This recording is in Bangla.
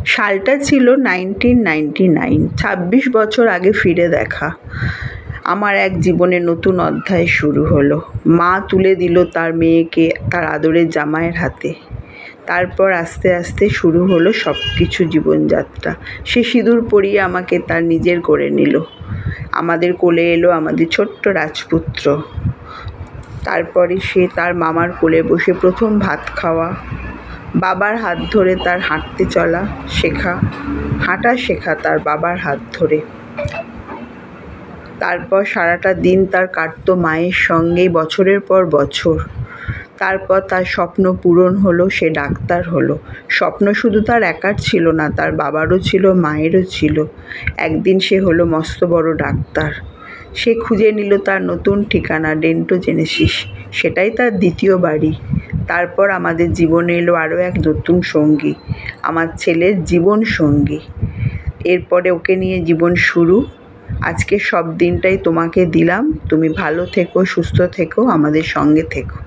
সালটা ছিল 1999। 26 বছর আগে ফিরে দেখা। আমার এক জীবনের নতুন অধ্যায় শুরু হলো। মা তুলে দিল তার মেয়েকে তার আদরের জামাইয়ের হাতে। তারপর আস্তে আস্তে শুরু হলো সব কিছু জীবনযাত্রা। সে সিঁদুর পরিয়ে আমাকে তার নিজের করে নিল। আমাদের কোলে এলো আমাদের ছোট্ট রাজপুত্র। তারপরে সে তার মামার কোলে বসে প্রথম ভাত খাওয়া, বাবার হাত ধরে তার হাঁটতে চলা শেখা, হাঁটা শেখা তার বাবার হাত ধরে। তারপর সারাটা দিন তার কাটতো মায়ের সঙ্গেই বছরের পর বছর। তারপর তার স্বপ্ন পূরণ হলো, সে ডাক্তার হলো। স্বপ্ন শুধু তার একার ছিল না, তার বাবারও ছিল, মায়েরও ছিল। একদিন সে হলো মস্ত বড় ডাক্তার। সে খুঁজে নিল তার নতুন ঠিকানা, ডেন্টোজেনেসিস। সেটাই তার দ্বিতীয় বাড়ি। তারপর আমাদের জীবনে এলো আরও এক নতুন সঙ্গী, আমার ছেলের জীবন সঙ্গী। এরপরে ওকে নিয়ে জীবন শুরু। আজকের সব দিনটাই তোমাকে দিলাম। তুমি ভালো থেকো, সুস্থ থেকো, আমাদের সঙ্গে থেকো।